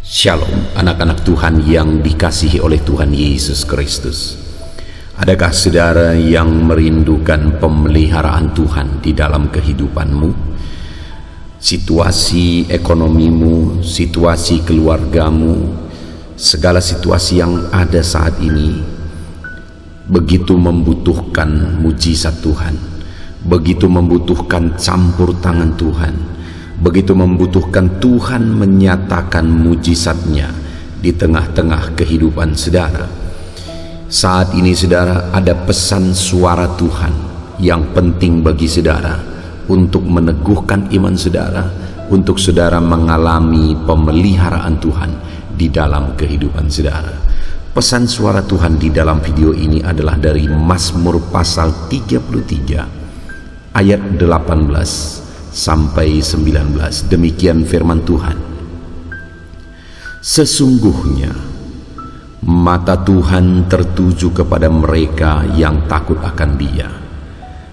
Shalom, anak-anak Tuhan yang dikasihi oleh Tuhan Yesus Kristus. Adakah saudara yang merindukan pemeliharaan Tuhan di dalam kehidupanmu? Situasi ekonomimu, situasi keluargamu, segala situasi yang ada saat ini begitu membutuhkan mujizat Tuhan, begitu membutuhkan campur tangan Tuhan, begitu membutuhkan Tuhan menyatakan mujizatnya di tengah-tengah kehidupan saudara. Saat ini saudara, ada pesan suara Tuhan yang penting bagi saudara untuk meneguhkan iman saudara, untuk saudara mengalami pemeliharaan Tuhan di dalam kehidupan saudara. Pesan suara Tuhan di dalam video ini adalah dari Mazmur pasal 33 ayat 18 sampai 19. Demikian firman Tuhan. Sesungguhnya mata Tuhan tertuju kepada mereka yang takut akan Dia,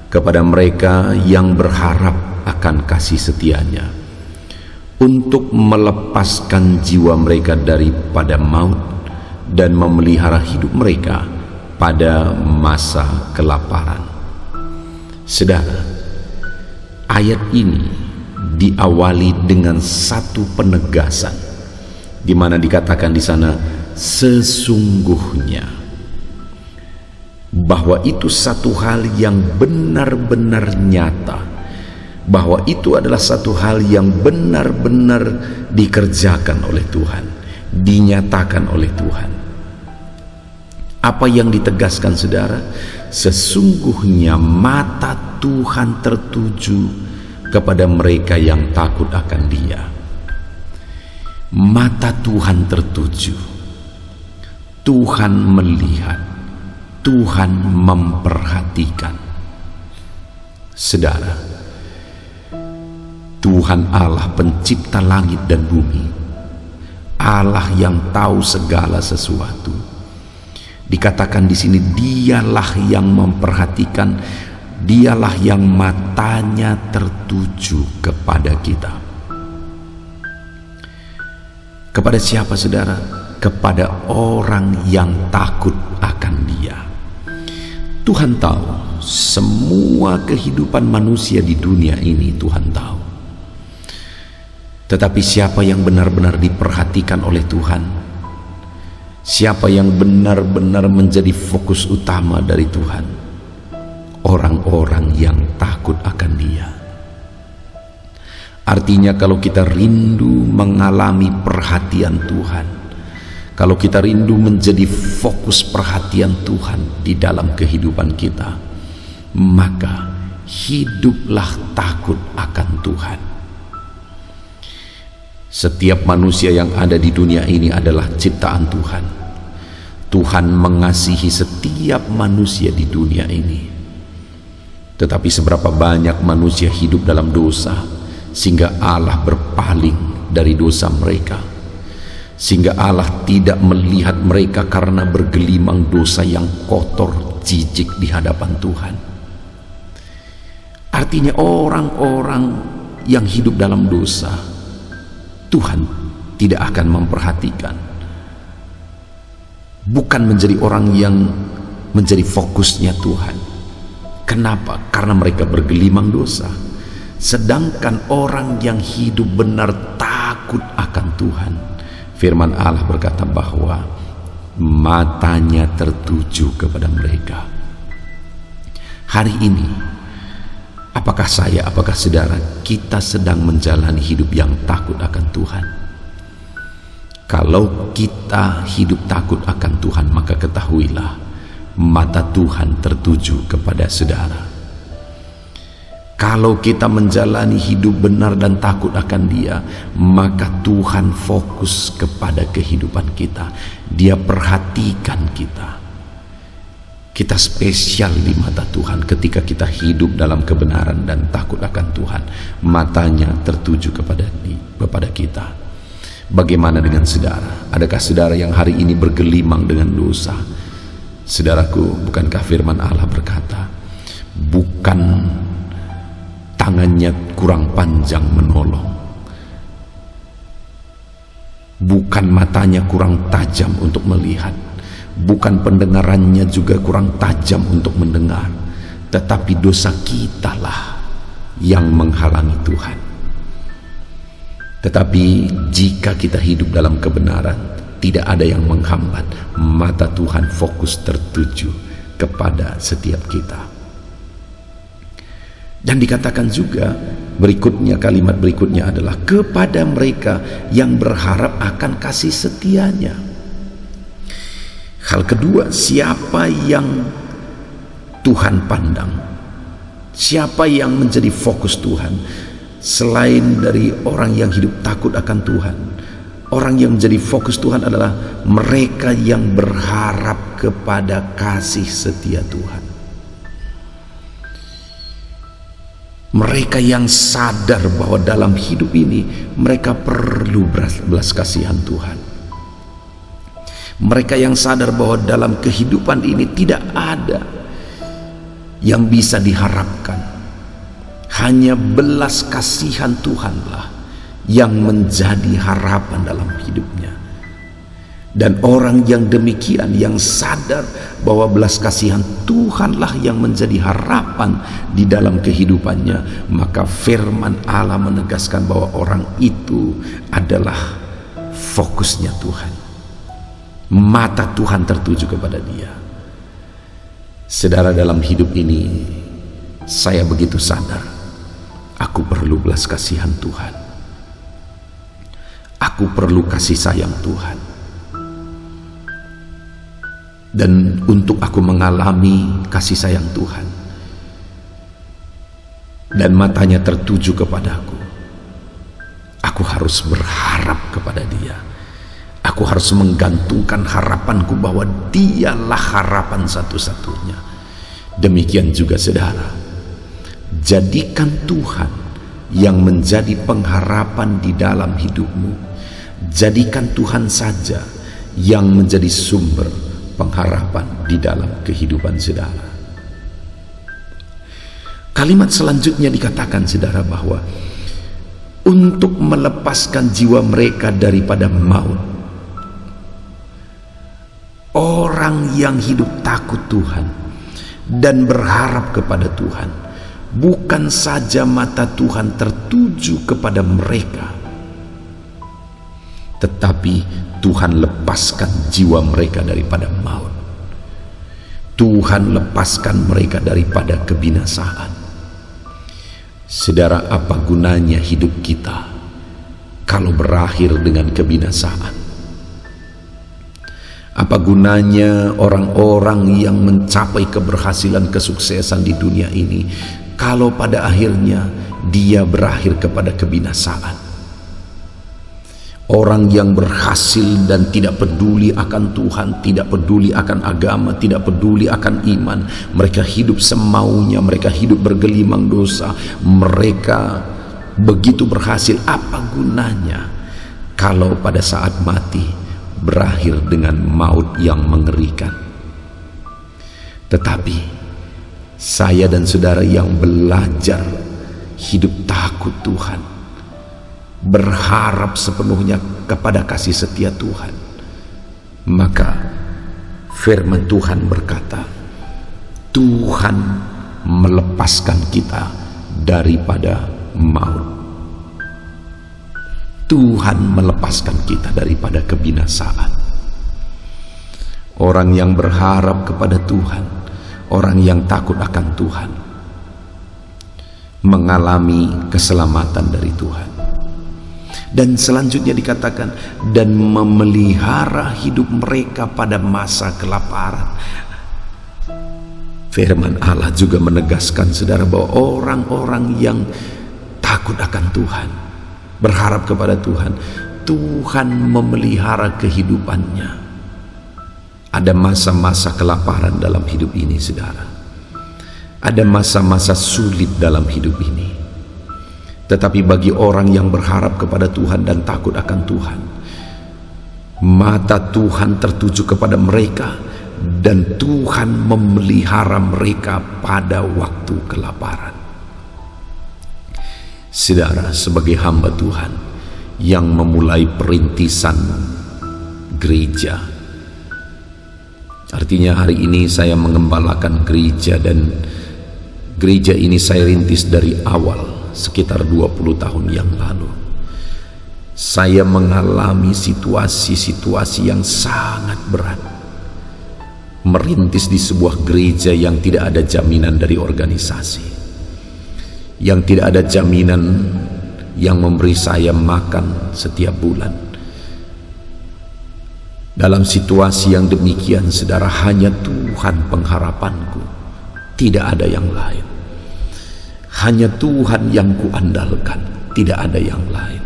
kepada mereka yang berharap akan kasih setianya, untuk melepaskan jiwa mereka daripada maut dan memelihara hidup mereka pada masa kelaparan. Saudara, ayat ini diawali dengan satu penegasan, di mana dikatakan di sana sesungguhnya, bahwa itu satu hal yang benar-benar nyata, bahwa itu adalah satu hal yang benar-benar dikerjakan oleh Tuhan, dinyatakan oleh Tuhan. Apa yang ditegaskan saudara? Sesungguhnya mata Tuhan tertuju kepada mereka yang takut akan Dia. Mata Tuhan tertuju, Tuhan melihat, Tuhan memperhatikan. Saudara, Tuhan Allah pencipta langit dan bumi, Allah yang tahu segala sesuatu. Dikatakan di sini, Dialah yang memperhatikan, Dialah yang matanya tertuju kepada kita. Kepada siapa saudara? Kepada orang yang takut akan Dia. Tuhan tahu semua kehidupan manusia di dunia ini, Tuhan tahu. Tetapi siapa yang benar-benar diperhatikan oleh Tuhan? Siapa yang benar-benar menjadi fokus utama dari Tuhan? Orang-orang yang takut akan Dia. Artinya kalau kita rindu mengalami perhatian Tuhan, kalau kita rindu menjadi fokus perhatian Tuhan di dalam kehidupan kita, maka hiduplah takut akan Tuhan. Setiap manusia yang ada di dunia ini adalah ciptaan Tuhan. Tuhan mengasihi setiap manusia di dunia ini. Tetapi seberapa banyak manusia hidup dalam dosa, sehingga Allah berpaling dari dosa mereka, sehingga Allah tidak melihat mereka karena bergelimang dosa yang kotor, jijik di hadapan Tuhan. Artinya orang-orang yang hidup dalam dosa, Tuhan tidak akan memperhatikan. Bukan menjadi orang yang menjadi fokusnya Tuhan. Kenapa? Karena mereka bergelimang dosa. Sedangkan orang yang hidup benar takut akan Tuhan, firman Allah berkata bahwa matanya tertuju kepada mereka. Hari ini, apakah saya, apakah saudara, kita sedang menjalani hidup yang takut akan Tuhan? Kalau kita hidup takut akan Tuhan, maka ketahuilah mata Tuhan tertuju kepada saudara. Kalau kita menjalani hidup benar dan takut akan Dia, maka Tuhan fokus kepada kehidupan kita. Dia perhatikan kita. Kita spesial di mata Tuhan ketika kita hidup dalam kebenaran dan takut akan Tuhan. Matanya tertuju kepada kita. Bagaimana dengan saudara? Adakah saudara yang hari ini bergelimang dengan dosa? Saudaraku, bukankah firman Allah berkata, bukan tangannya kurang panjang menolong, Bukan matanya kurang tajam untuk melihat, bukan pendengarannya juga kurang tajam untuk mendengar, tetapi dosa kitalah yang menghalangi Tuhan. Tetapi jika kita hidup dalam kebenaran, tidak ada yang menghambat. Mata Tuhan fokus tertuju kepada setiap kita. Dan dikatakan juga berikutnya, kalimat berikutnya adalah kepada mereka yang berharap akan kasih setianya. Hal kedua, siapa yang Tuhan pandang, siapa yang menjadi fokus Tuhan selain dari orang yang hidup takut akan Tuhan. Orang yang menjadi fokus Tuhan adalah mereka yang berharap kepada kasih setia Tuhan. Mereka yang sadar bahwa dalam hidup ini mereka perlu belas kasihan Tuhan. Mereka yang sadar bahwa dalam kehidupan ini tidak ada yang bisa diharapkan. Hanya belas kasihan Tuhanlah yang menjadi harapan dalam hidupnya. Dan orang yang demikian, yang sadar bahwa belas kasihan Tuhanlah yang menjadi harapan di dalam kehidupannya, maka firman Allah menegaskan bahwa orang itu adalah fokusnya Tuhan. Mata Tuhan tertuju kepada dia. Saudara, dalam hidup ini saya begitu sadar, aku perlu belas kasihan Tuhan. Aku perlu kasih sayang Tuhan. Dan untuk aku mengalami kasih sayang Tuhan dan matanya tertuju kepadaku, aku harus berharap kepada Dia. Aku harus menggantungkan harapanku bahwa Dialah harapan satu-satunya. Demikian juga saudara, jadikan Tuhan yang menjadi pengharapan di dalam hidupmu. Jadikan Tuhan saja yang menjadi sumber pengharapan di dalam kehidupan saudara. Kalimat selanjutnya dikatakan saudara bahwa untuk melepaskan jiwa mereka daripada maut. Orang yang hidup takut Tuhan dan berharap kepada Tuhan, bukan saja mata Tuhan tertuju kepada mereka, tetapi Tuhan lepaskan jiwa mereka daripada maut. Tuhan lepaskan mereka daripada kebinasaan. Saudara, apa gunanya hidup kita kalau berakhir dengan kebinasaan? Apa gunanya orang-orang yang mencapai keberhasilan, kesuksesan di dunia ini kalau pada akhirnya dia berakhir kepada kebinasaan? Orang yang berhasil dan tidak peduli akan Tuhan, tidak peduli akan agama, tidak peduli akan iman, mereka hidup semaunya, mereka hidup bergelimang dosa, mereka begitu berhasil. Apa gunanya kalau pada saat mati berakhir dengan maut yang mengerikan? Tetapi saya dan saudara yang belajar hidup takut Tuhan, berharap sepenuhnya kepada kasih setia Tuhan, maka firman Tuhan berkata, Tuhan melepaskan kita daripada maut. Tuhan melepaskan kita daripada kebinasaan. Orang yang berharap kepada Tuhan, orang yang takut akan Tuhan, mengalami keselamatan dari Tuhan. Dan selanjutnya dikatakan, dan memelihara hidup mereka pada masa kelaparan. Firman Allah juga menegaskan saudara bahwa orang-orang yang takut akan Tuhan, berharap kepada Tuhan, Tuhan memelihara kehidupannya. Ada masa-masa kelaparan dalam hidup ini saudara. Ada masa-masa sulit dalam hidup ini. Tetapi bagi orang yang berharap kepada Tuhan dan takut akan Tuhan, mata Tuhan tertuju kepada mereka dan Tuhan memelihara mereka pada waktu kelaparan. Saudara, sebagai hamba Tuhan yang memulai perintisan gereja. Artinya hari ini saya mengembalakan gereja, dan gereja ini saya rintis dari awal sekitar 20 tahun yang lalu. Saya mengalami situasi-situasi yang sangat berat. Merintis di sebuah gereja yang tidak ada jaminan dari organisasi, yang tidak ada jaminan yang memberi saya makan setiap bulan. Dalam situasi yang demikian, saudara, hanya Tuhan pengharapanku, tidak ada yang lain. Hanya Tuhan yang kuandalkan, tidak ada yang lain.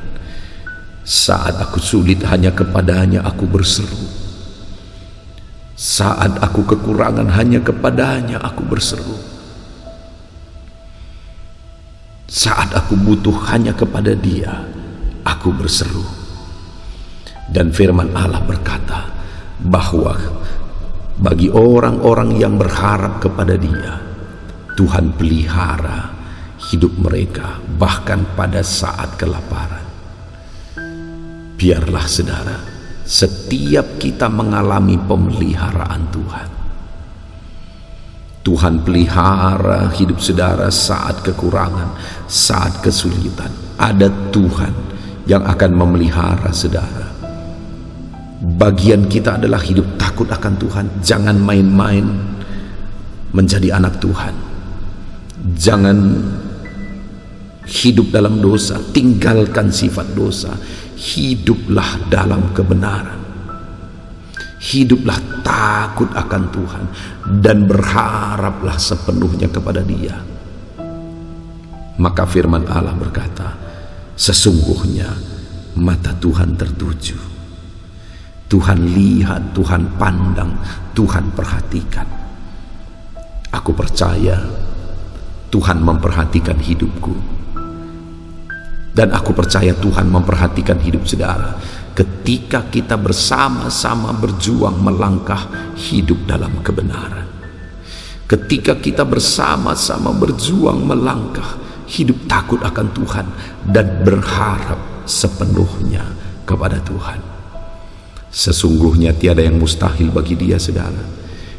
Saat aku sulit, hanya kepadanya aku berseru. Saat aku kekurangan, hanya kepadanya aku berseru. Saat aku butuh, hanya kepada Dia aku berseru. Dan firman Allah berkata bahwa bagi orang-orang yang berharap kepada Dia, Tuhan pelihara hidup mereka bahkan pada saat kelaparan. Biarlah saudara, setiap kita mengalami pemeliharaan Tuhan. Tuhan pelihara hidup saudara saat kekurangan, saat kesulitan. Ada Tuhan yang akan memelihara saudara. Bagian kita adalah hidup takut akan Tuhan. Jangan main-main menjadi anak Tuhan. Jangan hidup dalam dosa, tinggalkan sifat dosa. Hiduplah dalam kebenaran. Hiduplah takut akan Tuhan dan berharaplah sepenuhnya kepada Dia. Maka firman Allah berkata, sesungguhnya mata Tuhan tertuju. Tuhan lihat, Tuhan pandang, Tuhan perhatikan. Aku percaya Tuhan memperhatikan hidupku. Dan aku percaya Tuhan memperhatikan hidup saudara ketika kita bersama-sama berjuang melangkah hidup dalam kebenaran. Ketika kita bersama-sama berjuang melangkah hidup takut akan Tuhan dan berharap sepenuhnya kepada Tuhan. Sesungguhnya tiada yang mustahil bagi Dia, saudara.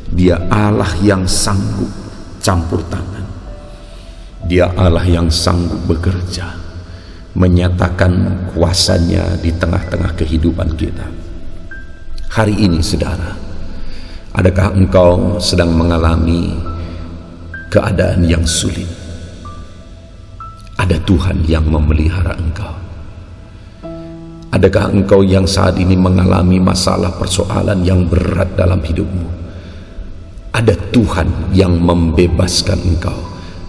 Dia Allah yang sanggup campur tangan. Dia Allah yang sanggup bekerja, menyatakan kuasanya di tengah-tengah kehidupan kita. Hari ini saudara, adakah engkau sedang mengalami keadaan yang sulit? Ada Tuhan yang memelihara engkau. Adakah engkau yang saat ini mengalami masalah persoalan yang berat dalam hidupmu? Ada Tuhan yang membebaskan engkau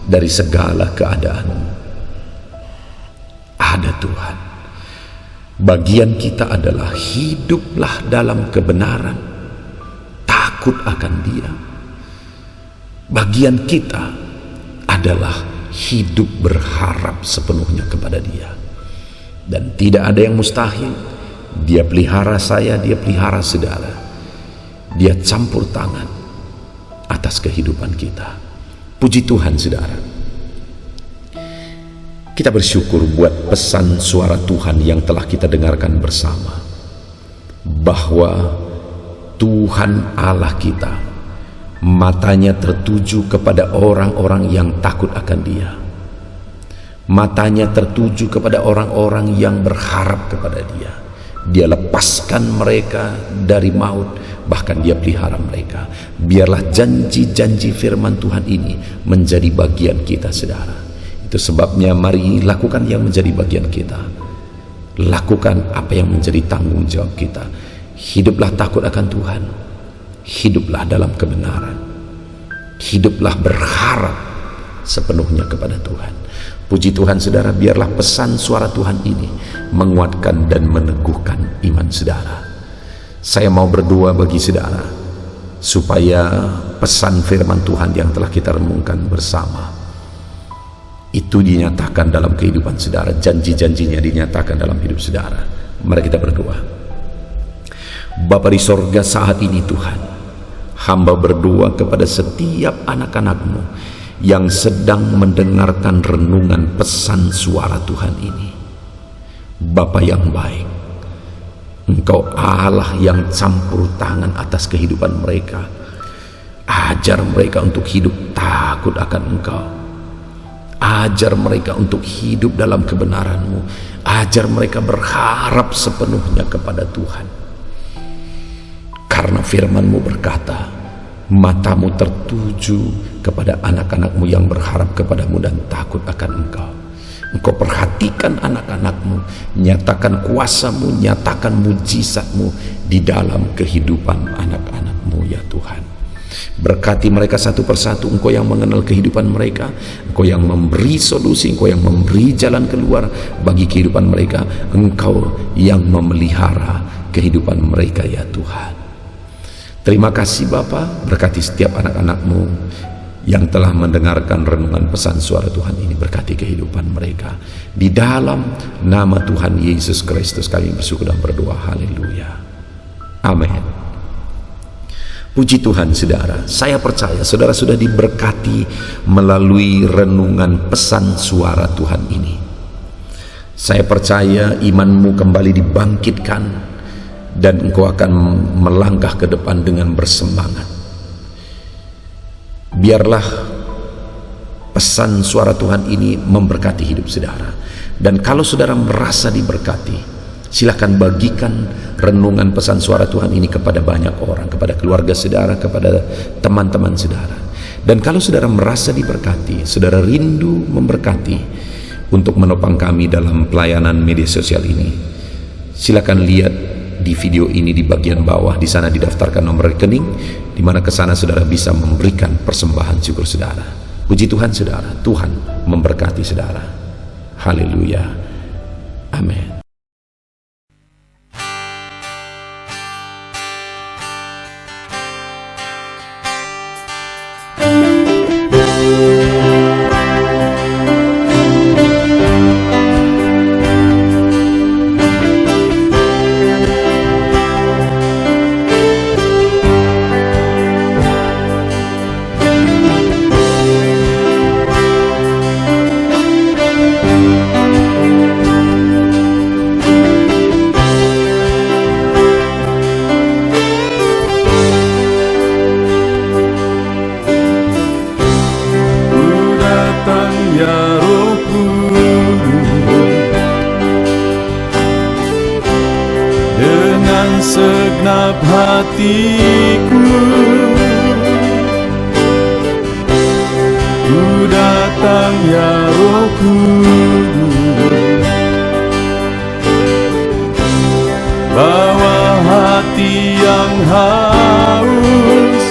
dari segala keadaan. Ada Tuhan. Bagian kita adalah hiduplah dalam kebenaran, takut akan Dia. Bagian kita adalah hidup berharap sepenuhnya kepada Dia. Dan tidak ada yang mustahil. Dia pelihara saya, Dia pelihara saudara. Dia campur tangan atas kehidupan kita. Puji Tuhan saudara. Kita bersyukur buat pesan suara Tuhan yang telah kita dengarkan bersama, bahwa Tuhan Allah kita matanya tertuju kepada orang-orang yang takut akan Dia. Matanya tertuju kepada orang-orang yang berharap kepada Dia. Dia lepaskan mereka dari maut, bahkan Dia pelihara mereka. Biarlah janji-janji firman Tuhan ini menjadi bagian kita saudara. Itu sebabnya mari lakukan yang menjadi bagian kita. Lakukan apa yang menjadi tanggung jawab kita. Hiduplah takut akan Tuhan. Hiduplah dalam kebenaran. Hiduplah berharap sepenuhnya kepada Tuhan. Puji Tuhan saudara, biarlah pesan suara Tuhan ini menguatkan dan meneguhkan iman saudara. Saya mau berdoa bagi saudara supaya pesan firman Tuhan yang telah kita renungkan bersama itu dinyatakan dalam kehidupan saudara, janji-janjinya dinyatakan dalam hidup saudara. Mari kita berdoa. Bapa di sorga, saat ini Tuhan, hamba berdoa kepada setiap anak-anak-Mu yang sedang mendengarkan renungan pesan suara Tuhan ini. Bapa yang baik, Engkau Allah yang campur tangan atas kehidupan mereka. Ajar mereka untuk hidup takut akan Engkau. Ajar mereka untuk hidup dalam kebenaran-Mu. Ajar mereka berharap sepenuhnya kepada Tuhan. Karena firman-Mu berkata, matamu tertuju kepada anak-anak-Mu yang berharap kepadamu dan takut akan Engkau. Engkau perhatikan anak-anak-Mu, nyatakan kuasa-Mu, nyatakan mujizat-Mu di dalam kehidupan anak-anak-Mu ya Tuhan. Berkati mereka satu persatu. Engkau yang mengenal kehidupan mereka, Engkau yang memberi solusi, Engkau yang memberi jalan keluar bagi kehidupan mereka. Engkau yang memelihara kehidupan mereka ya Tuhan. Terima kasih Bapa, berkati setiap anak-anak-Mu yang telah mendengarkan renungan pesan suara Tuhan ini. Berkati kehidupan mereka. Di dalam nama Tuhan Yesus Kristus kami bersyukur dan berdoa. Haleluya. Amin. Puji Tuhan saudara, saya percaya saudara sudah diberkati melalui renungan pesan suara Tuhan ini. Saya percaya imanmu kembali dibangkitkan dan engkau akan melangkah ke depan dengan bersemangat. Biarlah pesan suara Tuhan ini memberkati hidup saudara. Dan kalau saudara merasa diberkati, silakan bagikan renungan pesan suara Tuhan ini kepada banyak orang, kepada keluarga saudara, kepada teman-teman saudara. Dan kalau saudara merasa diberkati, saudara rindu memberkati untuk menopang kami dalam pelayanan media sosial ini, silakan lihat di video ini di bagian bawah. Di sana didaftarkan nomor rekening, di mana ke sana saudara bisa memberikan persembahan syukur saudara. Puji Tuhan saudara, Tuhan memberkati saudara. Haleluya. Amin. Segenap hatiku ku datang ya Roh Kudus, bawa hati yang haus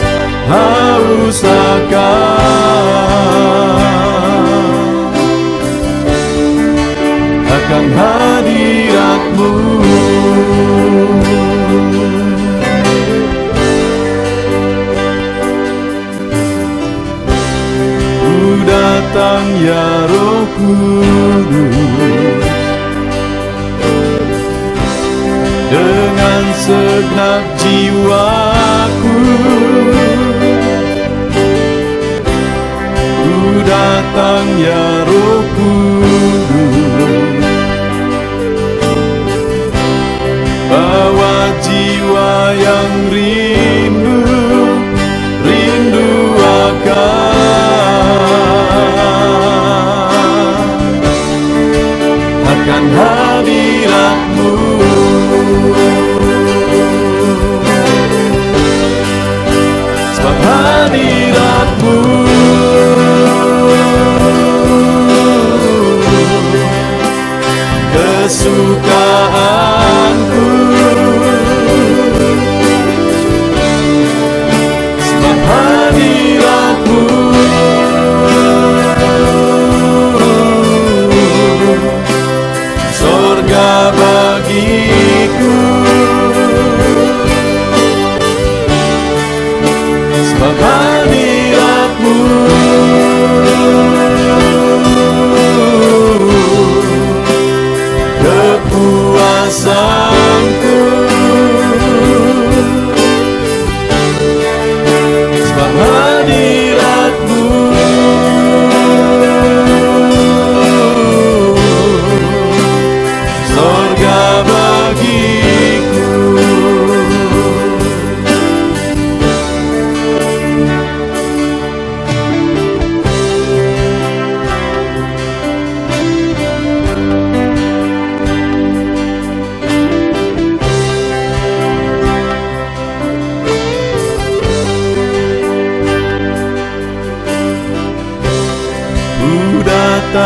akan hadirat-Mu. Datang ya Roh Kudus, dengan segenap jiwaku ku datang ya Roh Kudus, bawa jiwa yang rindu akan hadirat-Mu. Sebab hadirat-Mu kesukaanku,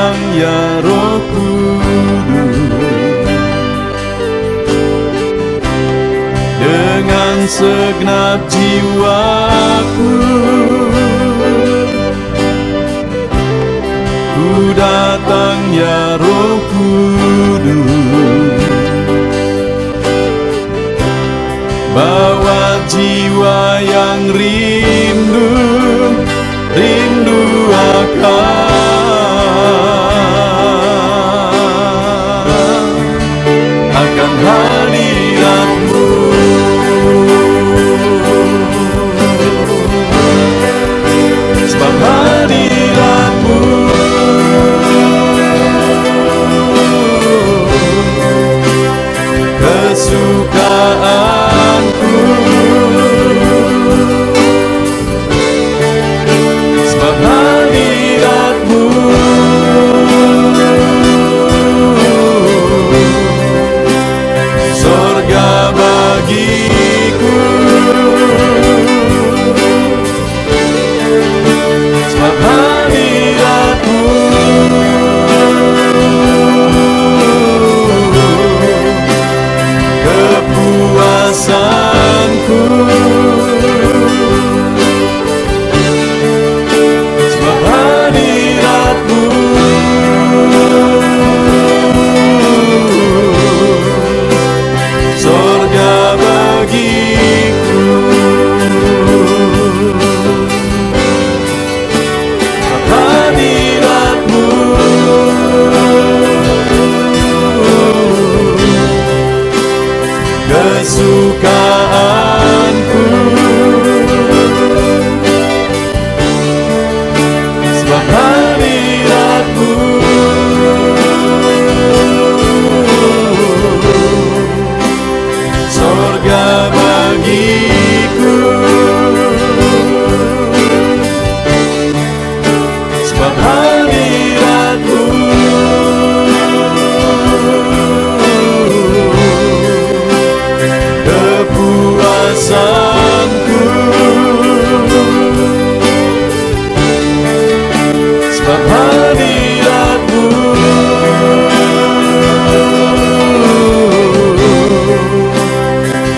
datang ya Roh Kudus, dengan segenap jiwaku ku datang ya Roh Kudus, bawa jiwa yang rindu akan hadirat-Mu. Sebab hadirat-Mu kesukaanku, sebab hadirat-Mu sorga bagiku, sebab hadirat-Mu kepuasanku, sebab hadirat-Mu sorga bagiku, sebab hadirat-Mu kesukaanku, sebab hadirat-Mu sorga bagiku, sebab hadirat-Mu kepuasanku, sebab hadirat-Mu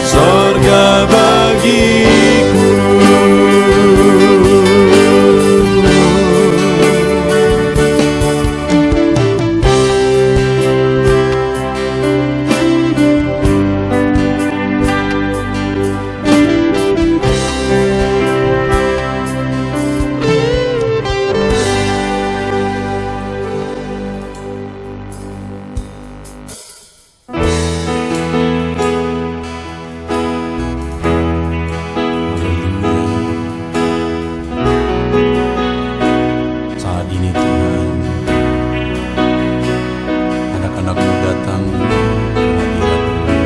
sorga bagiku. Saat ini Tuhan, anak-anak-Mu datang ke hadirat-Mu,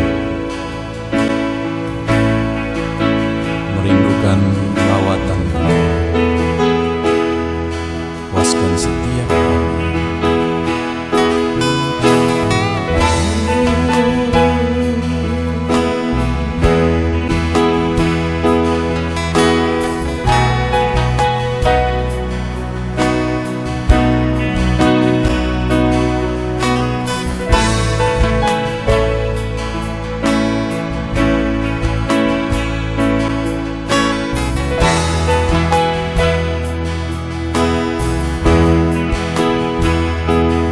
merindukan lawatan-Mu, puaskan setiap kami.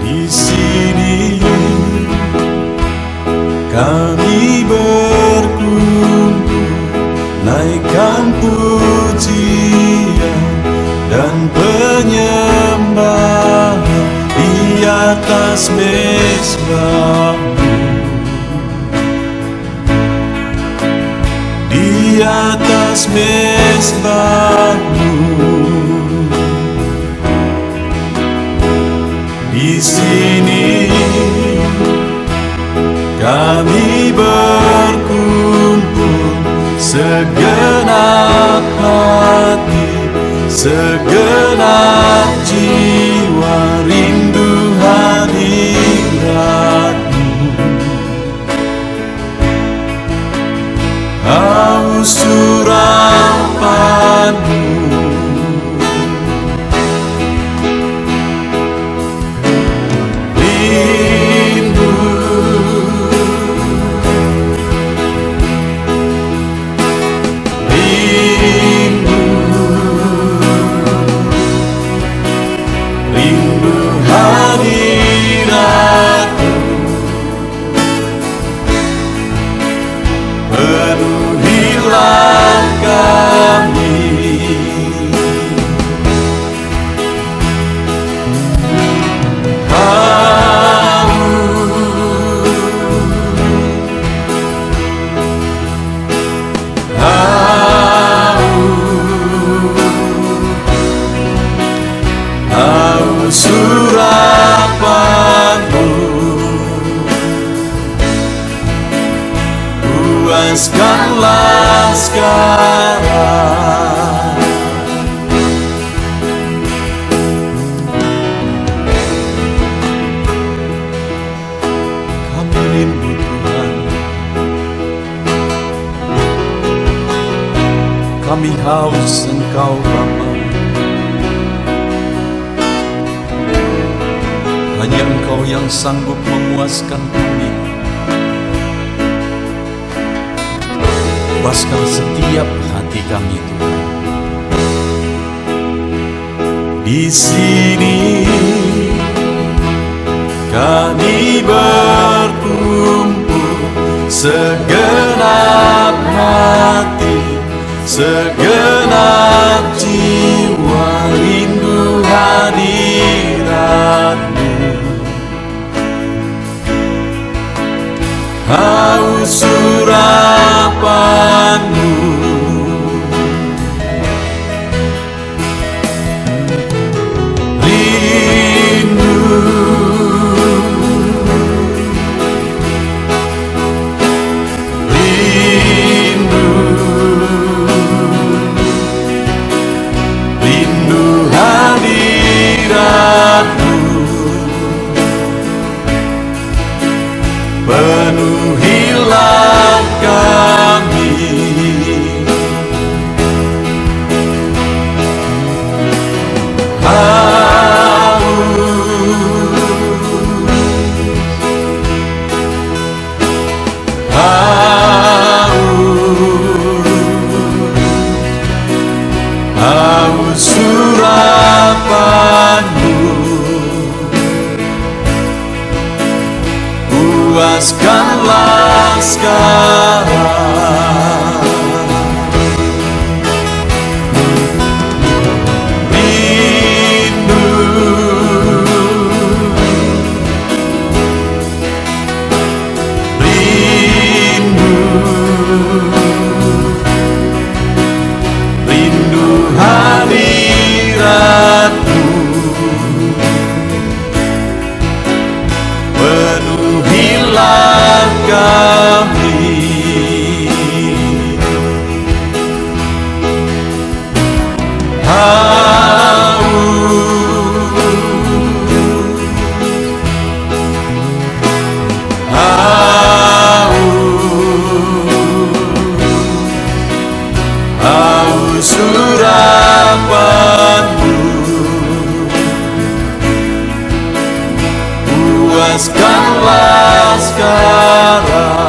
Di sini kami berkumpul, naikkan pujian dan penyembahan di atas mezbah-Mu, di atas mezbah-Mu. Di sini kami berkumpul, segenap hati, segenap jiwa rindu hadirat-Mu, haus urapan-Mu. puaskanlah sekarang. Kami rindu Tuhan, kami haus Engkau Bapa. Hanya Engkau yang sanggup memuaskan kami. Puaskan setiap hati kami Tuhan. Di sini kami berkumpul, segenap hati, segenap jiwa, rindu hadirat-Mu. Haus urapan-Mu, rindu, rindu, rindu hadirat-Mu. Penuhilah kami, haus urapan-Mu. Puaskanlah sekarang. Rindu, rindu, rindu hadirat-Mu. Penuhilah kami, haus urapan-Mu. Puaskanlah sekarang.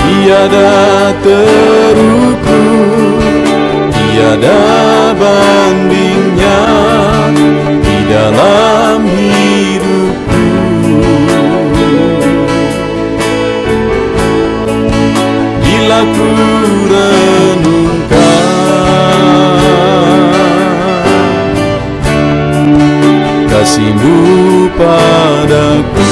Tiada terukur, tiada bandingnya di dalam hidupku. Bila ku renungkan kasih-Mu padaku,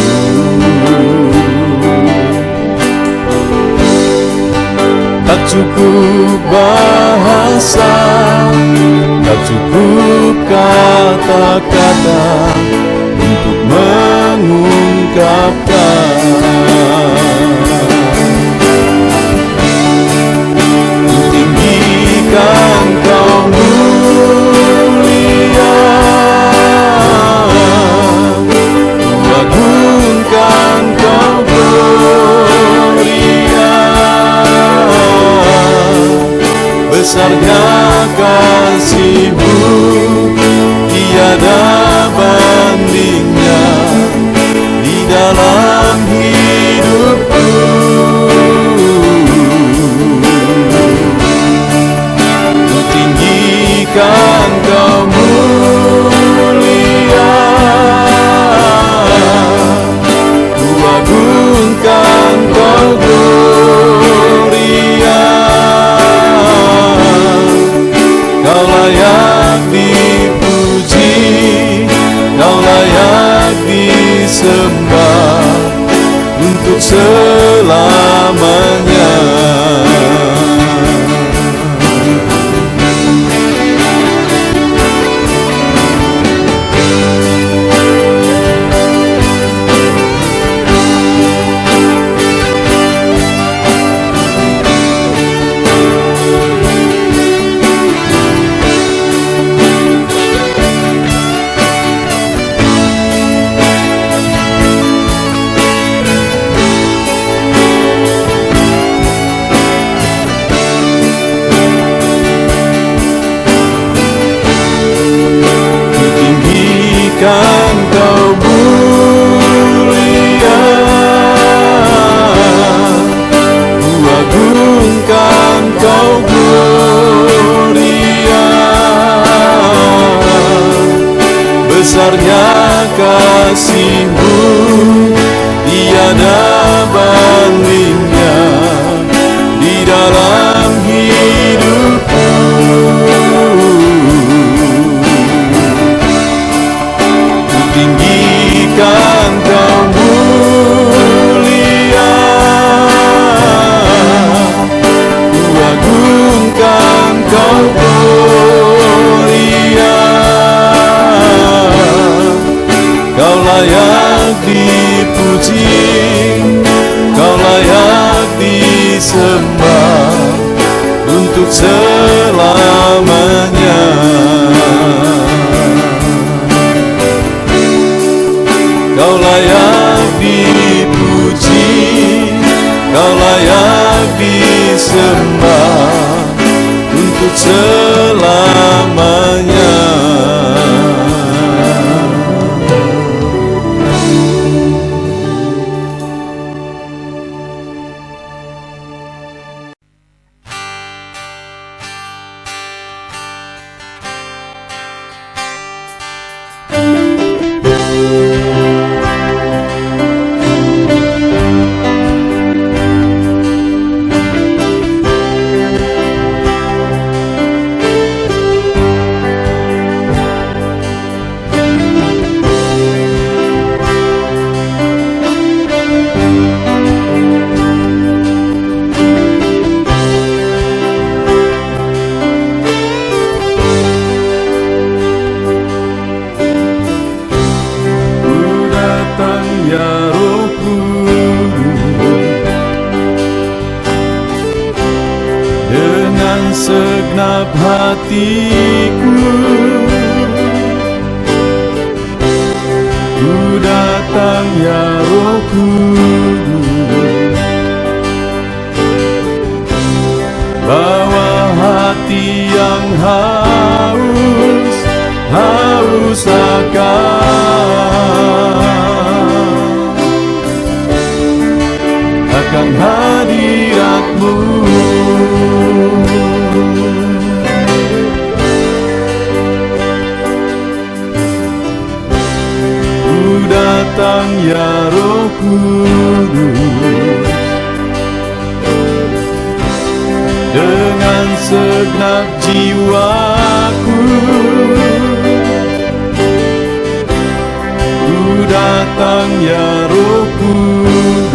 tak cukup bahasa, tak cukup kata kata-kata untuk mengungkapkan. Tinggikan Kau mulia, agungkan Kau gloria. Besarnya kasih-Mu, tiada bandingnya di dalam hidupku. Ku tinggikan Kau mulia, ku agungkan Kau gloria. Kau layak dipuji, Kau layak disembah untuk selamanya. Kan Kau mulia, ku agungkan Kau gloria. Besarnya kasih-Mu, tiada bandingnya di dalam hidupku. Tinggikan Kau mulia, ku agungkan Kau gloria. Kau layak dipuji, Kau layak disembah untuk selamanya. Kau layak dipuji, Kau layak disembah untuk selamanya. Segenap hatiku ku datang ya Roh Kudus, bawa hati yang haus akan hadirat-Mu. Datang ya Roh Kudus, dengan segenap jiwaku ku datang ya Roh Kudus,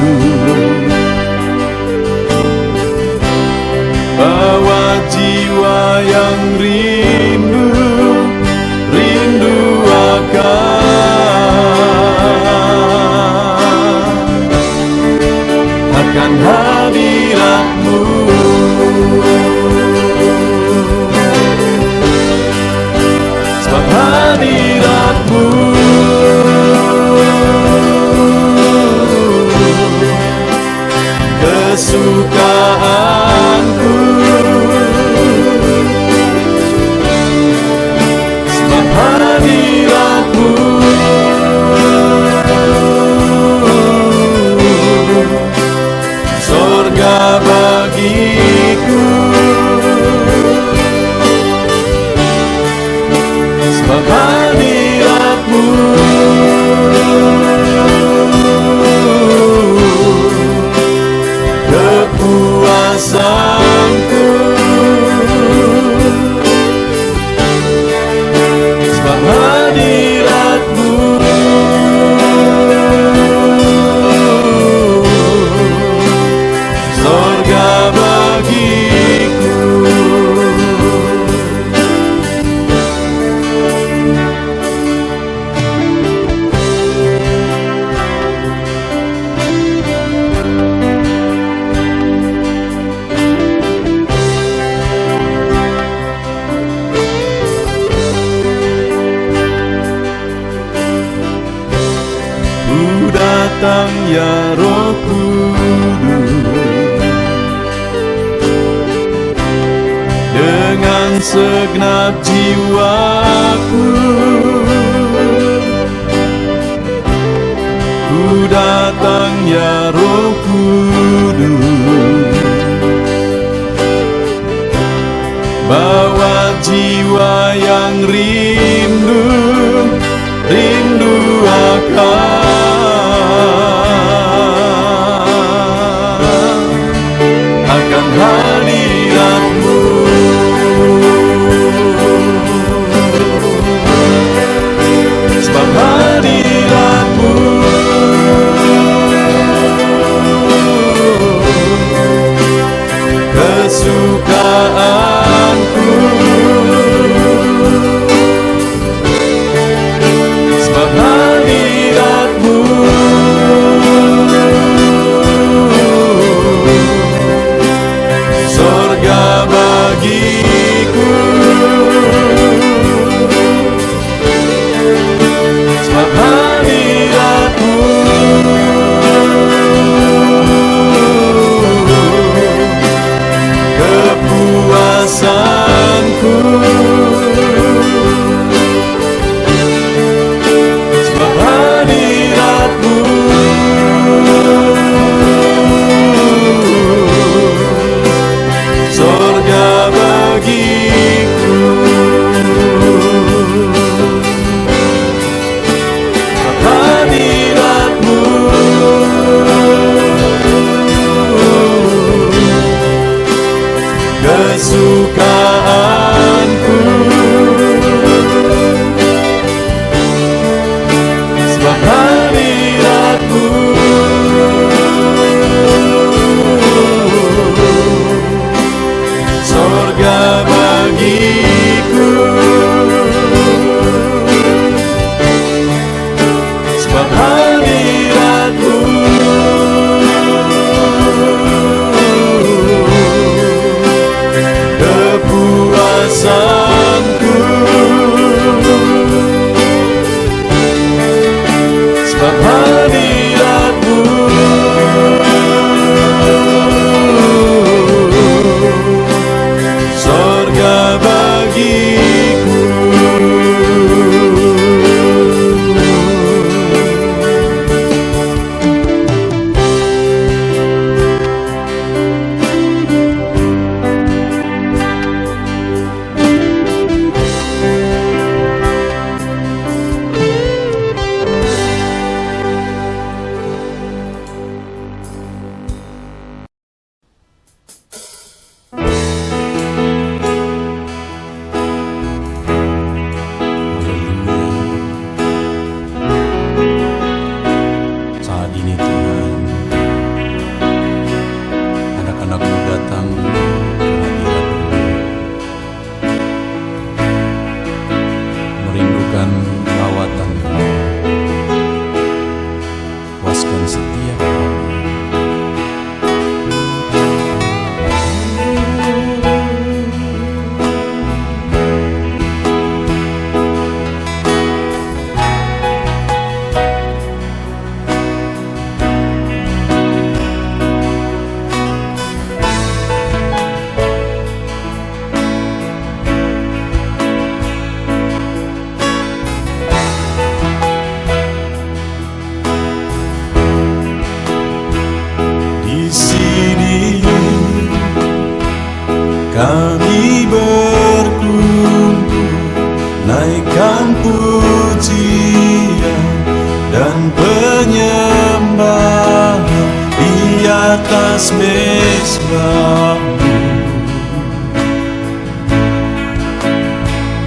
bawa jiwa yang rindu datang ya Roh Kudus, dengan segenap jiwaku ku datang ya Roh Kudus, bawa jiwa yang rindu akan hadirat-Mu. Sebab hadirat-Mu kesukaanku, sebab hadirat-Mu sorga bagiku, sebab hadirat-Mu kepuasanku, sebab hadirat-Mu sorga bagiku, sebab hadirat-Mu kesukaanku, sebab hadirat-Mu sorga bagiku, sebab hadirat-Mu kepuasanku, sebab hadirat-Mu sorga bagiku. Saat ini Tuhan, anak-anak-Mu datang ke hadirat-Mu, merindukan lawatan-Mu, puaskan setiap kami. Kami berkumpul, naikkan pujian dan penyembahan di atas mezbah-Mu,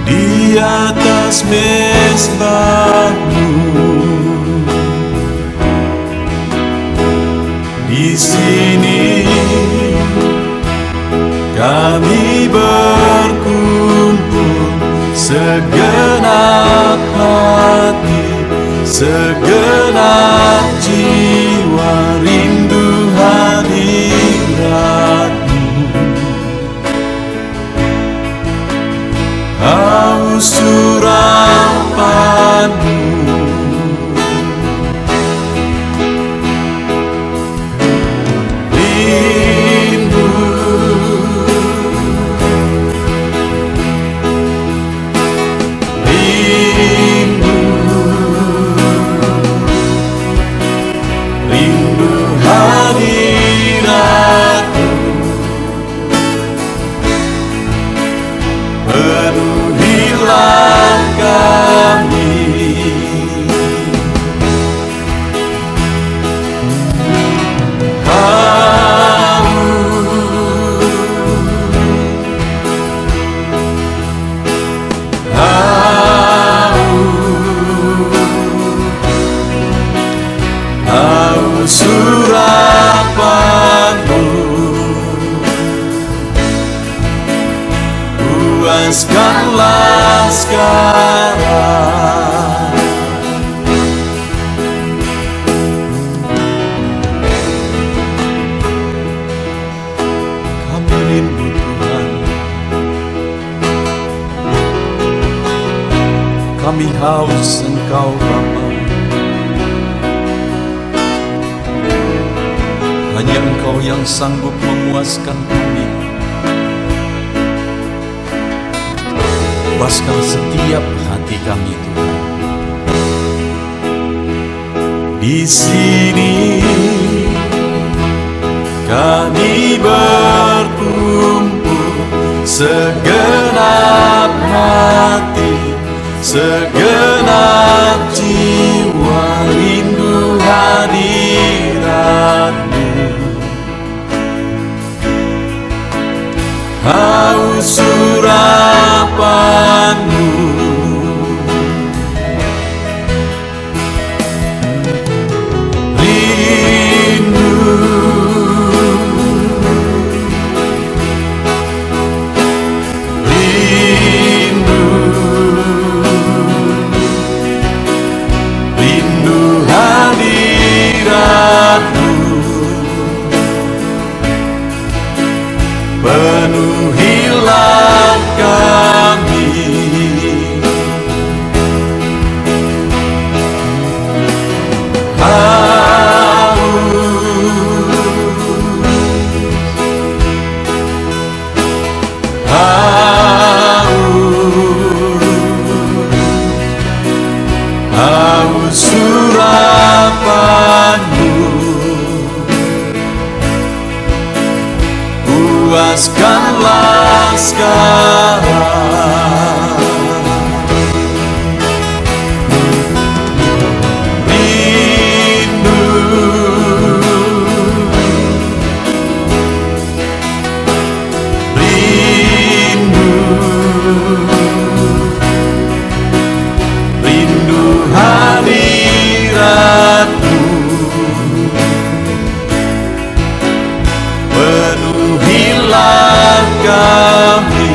di atas mezbah-Mu. Di sini kami berkumpul, segenap hati, segenap jiwa rindu hadirat-Mu, haus urapan-Mu. haus Engkau Bapa. Hanya Engkau yang sanggup memuaskan kami. Puaskan setiap hati kami Tuhan. Di sini kami berkumpul, segenap hati, segenap jiwa, rindu hadirat-Mu. Haus urapan-Mu, penuhilah kami. Haus urapan-Mu, puaskanlah sekarang. Rindu, rindu, rindu hadirat-Mu, penuhilah kami.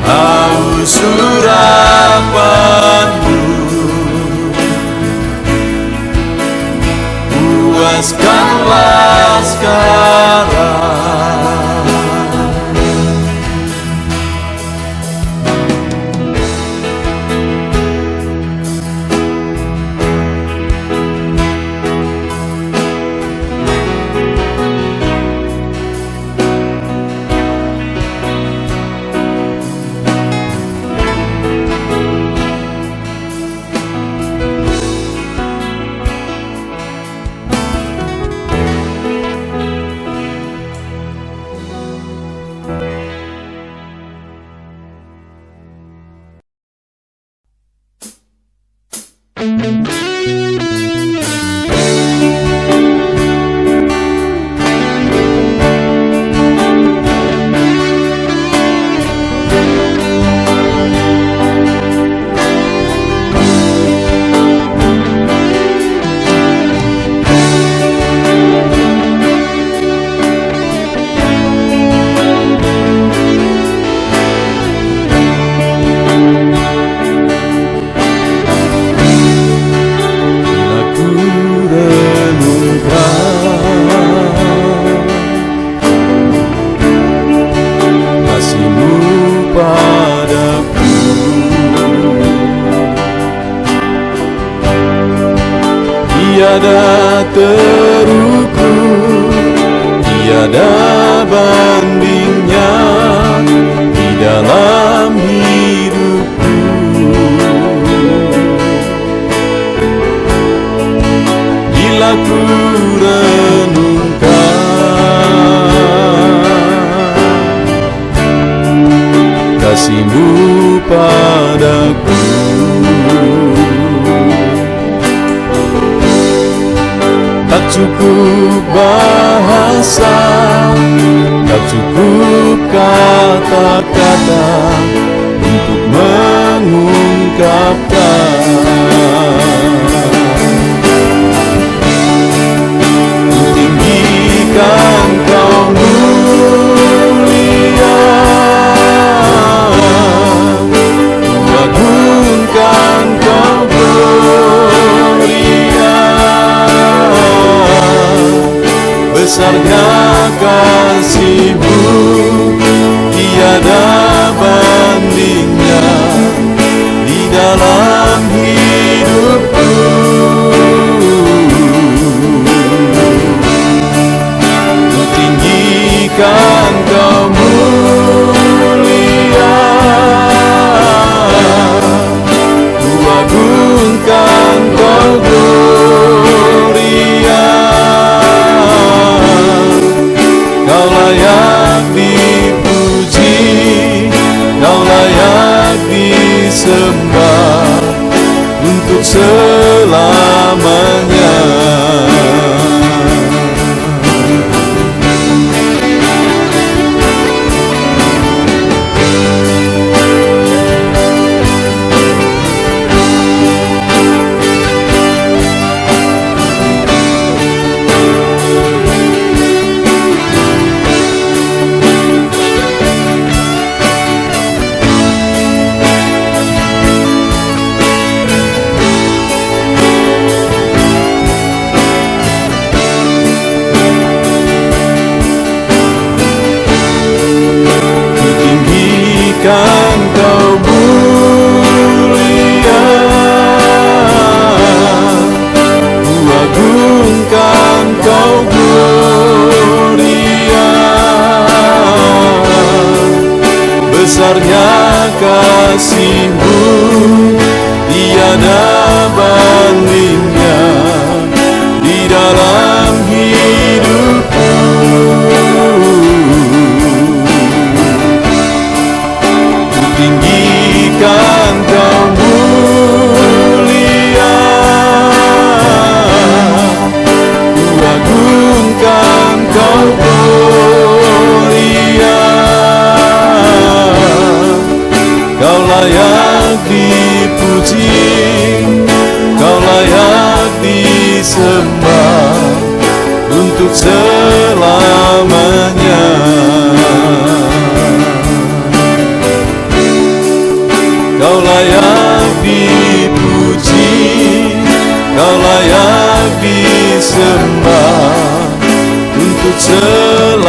Haus urapan-Mu, puaskanlah sekarang. Tiada terukur, tiada bandingnya di dalam hidupku. Bila ku renungkan kasih-Mu padaku, tak cukup bahasa, tak cukup kata-kata untuk mengungkapkan. Tinggikan Kau mulia, Besarnya kasih-Mu, tiada bandingnya di dalam hidupku. Ku tinggikan Kau mulia, ku agungkan Kau gloria. Kau layak dipuji, Kau layak disembah untuk selamanya. Kan Kau mulia, ku agungkan Kau gloria. Besarnya kasih-Mu, tiada bandingnya di dalam hidupku. Tinggikan Kau mulia, ku agungkan Kau gloria. Kau layak dipuji, Kau layak disembah untuk selamanya. Kau layak dipuji, Kau layak disembah untuk selamanya.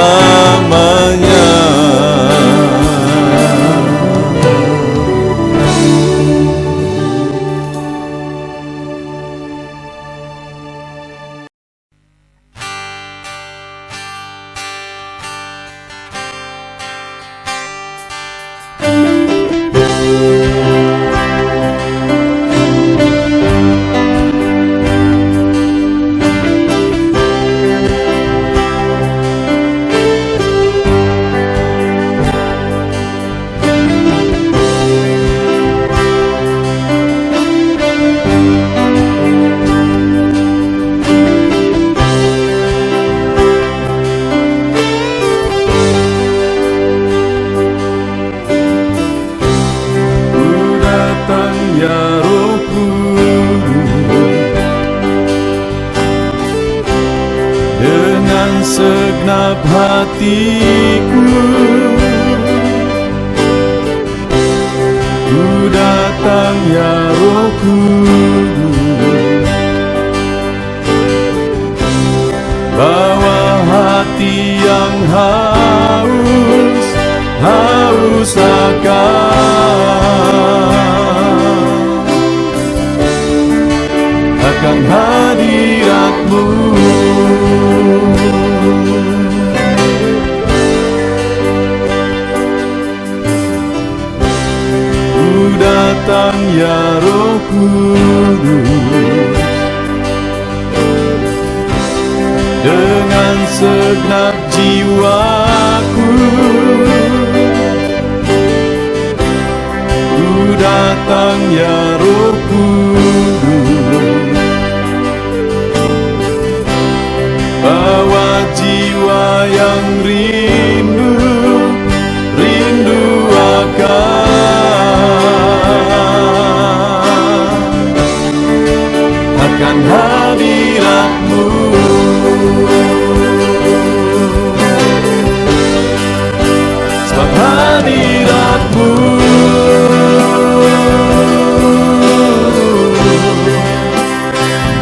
Segenap hatiku ku datang ya Roh Kudus, bawa hati yang haus akan hadirat-Mu. Datang ya Roh Kudus, dengan segenap jiwaku ku datang ya Roh Kudus, bawa jiwa yang rindu akan hadirat-Mu. Sebab hadirat-Mu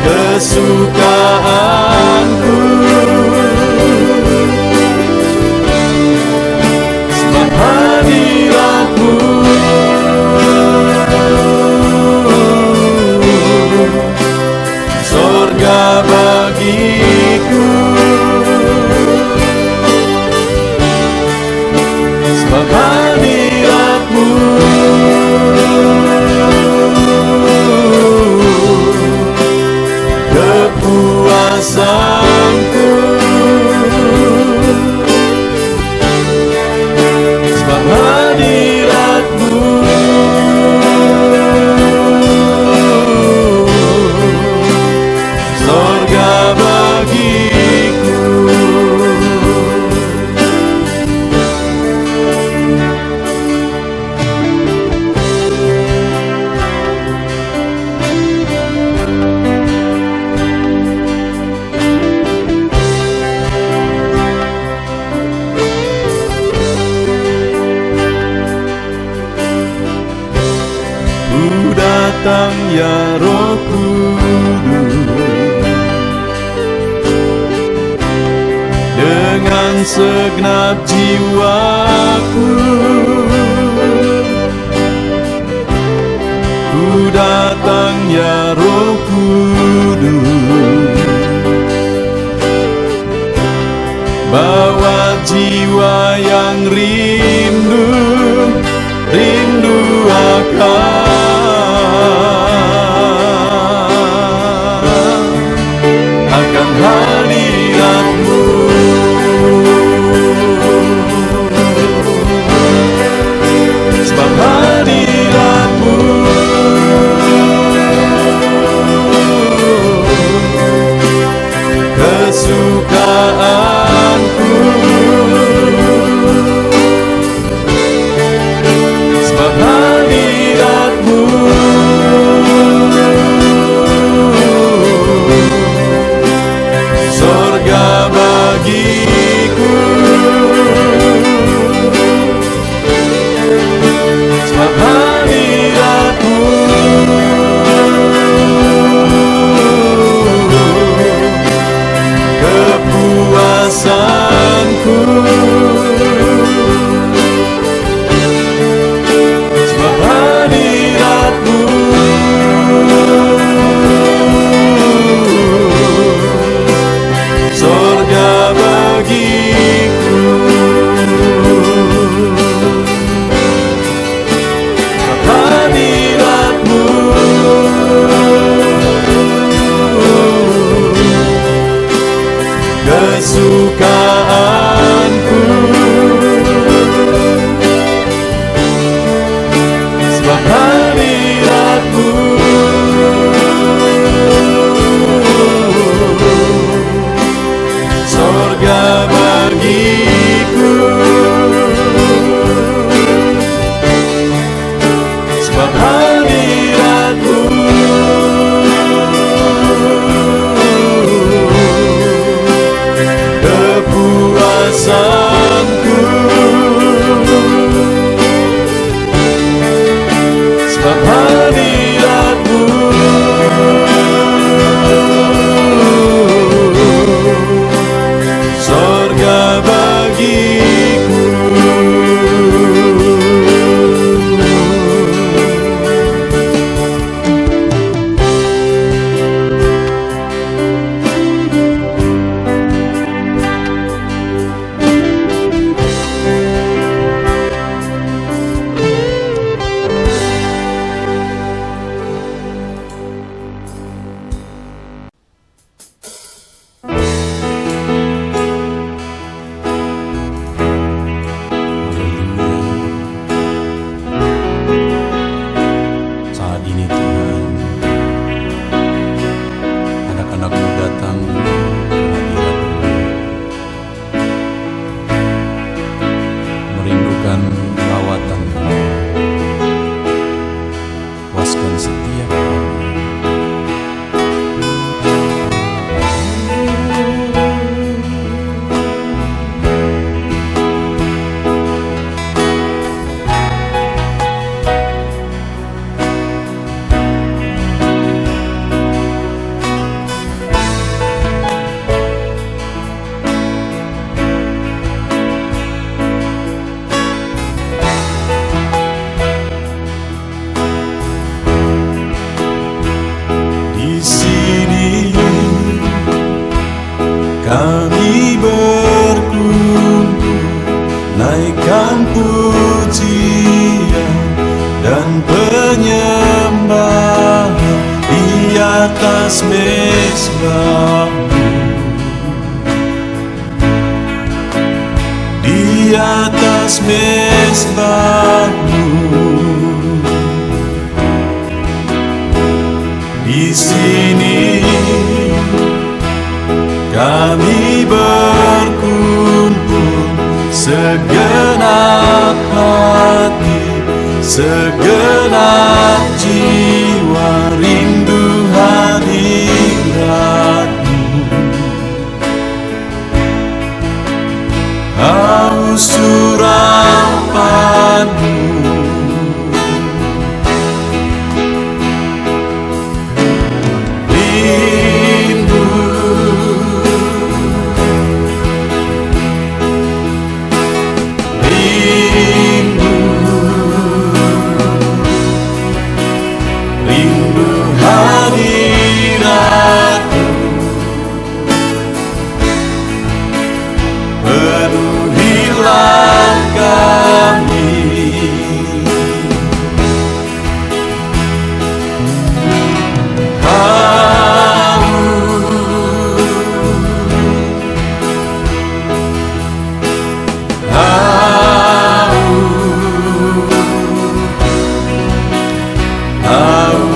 kesukaanku, Ku datang ya Roh Kudus, dengan segenap jiwaku. Ku datang ya Roh Kudus, bawa jiwa yang rindu akan hadirat-Mu. Sebab hadirat-Mu kesukaanku. Sebab hadirat-Mu sorga bagiku. Sebab hadirat-Mu kepuasanku. Sebab hadirat-Mu sorga bagiku. Sebab hadirat-Mu kesukaanku. Sebab hadirat-Mu sorga bagiku. Sebab hadirat-Mu kepuasanku. Sebab hadirat-Mu sorga bagiku. Saat ini Tuhan, anak-anak-Mu datang ke hadirat-Mu, merindukan lawatan-Mu. Puaskan setiap kami. Di sini kami berkumpul, naikkan pujian dan penyembahan di atas mezbah-Mu, di atas mezbah-Mu. Di sini kami berkumpul, segenap hati, segenap jiwa rindu hadirat-Mu. Haus surapan-Mu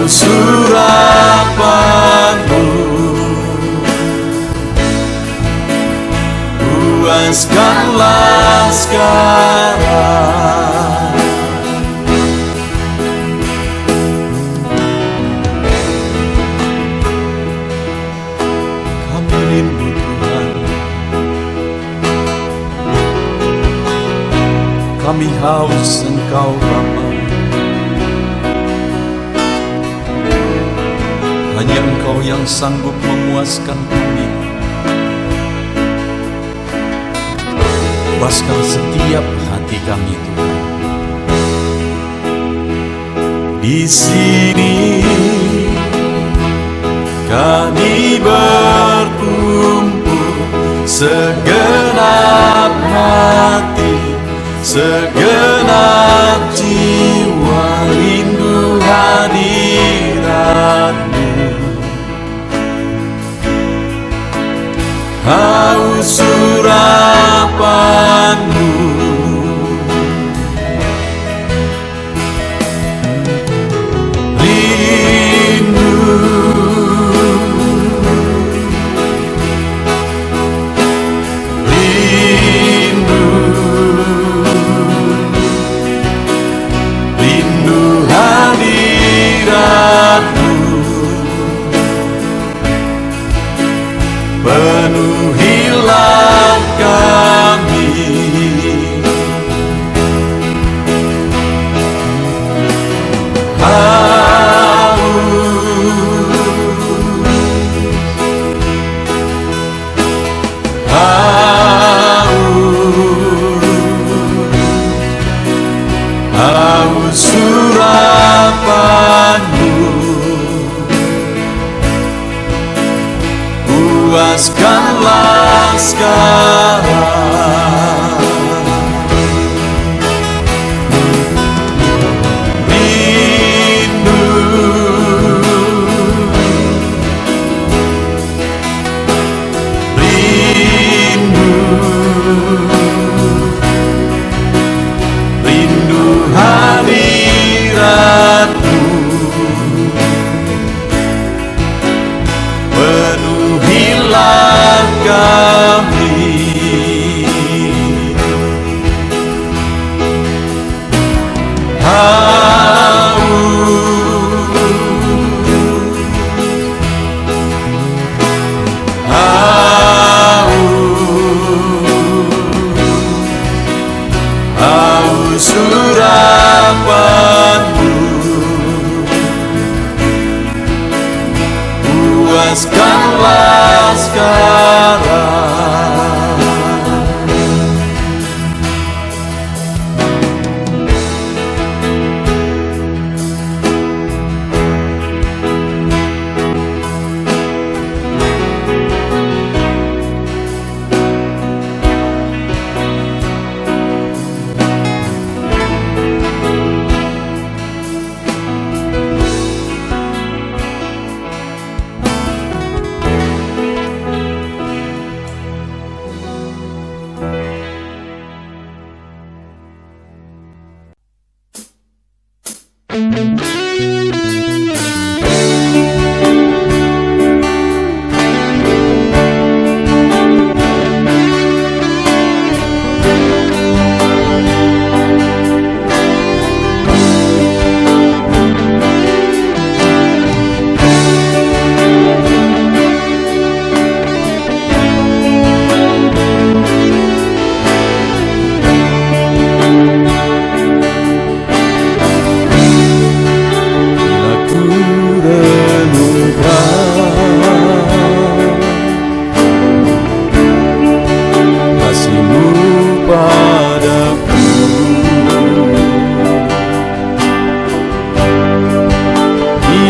haus urapanmu, puaskanlah sekarang. Kami rindu Tuhan, kami haus Engkau Bapa. Hanya Engkau yang sanggup memuaskan kami. Puaskan setiap hati kami Tuhan. Di sini kami berkumpul, segenap hati, segenap jiwa, rindu hadirat-Mu. Haus urapan-Mu, rindu, rindu, rindu hadirat-Mu. Penuhilah kami, haus urapan-Mu, puaskanlah sekarang. Rindu, rindu, rindu hadirat-Mu. Penuhilah kami, haus urapan-Mu, puaskanlah sekarang.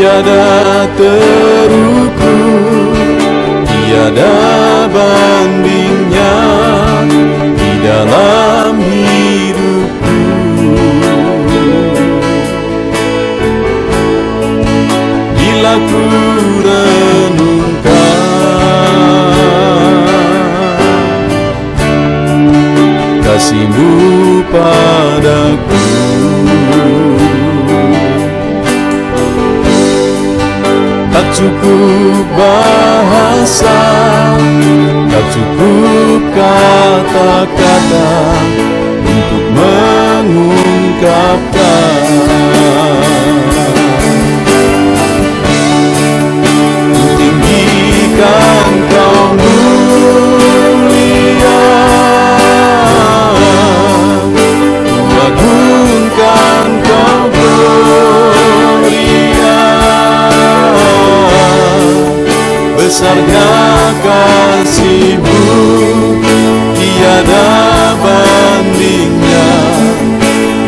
Tiada terukur, tiada bandingnya di dalam hidupku. Bila ku renungkan kasih-Mu padaku, cukup bahasa, tak cukup kata-kata untuk mengungkapkan. Tinggikan Kau mulia, agungkan Kau gloria, besarnya kasih-Mu tiada bandingnya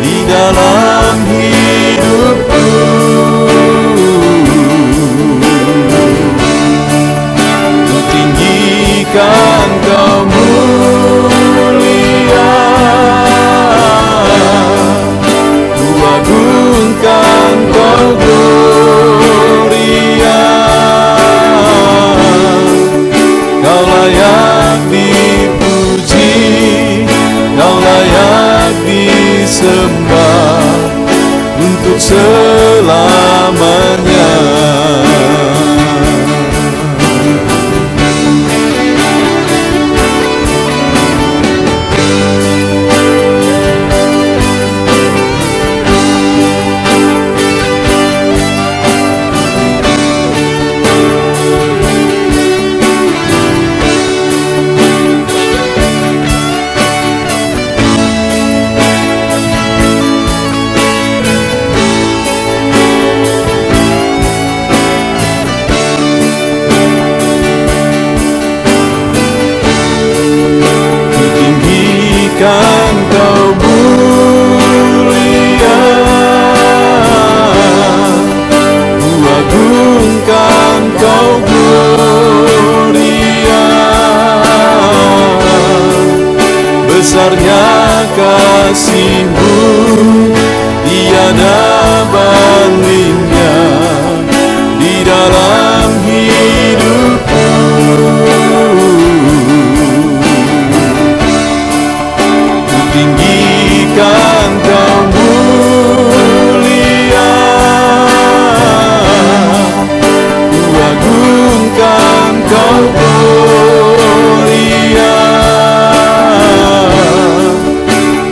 di dalam hidupku. Ku tinggikan Kau mulia, ku agungkan Kau gloria, Kau layak dipuji, Kau layak disembah untuk selamanya. Tinggikan Kau mulia, ku agungkan Kau gloria, besarnya kasih-Mu tiada bandingnya di dalam hidupku. Tinggikan Kau mulia, ku agungkan Kau gloria,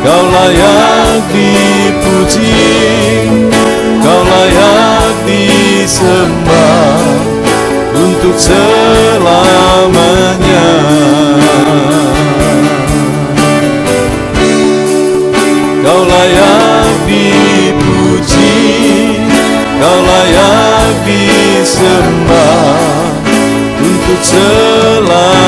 Kau layak dipuji, Kau layak disembah untuk selamanya. Kau layak dipuji, Kau layak disembah untuk selamanya.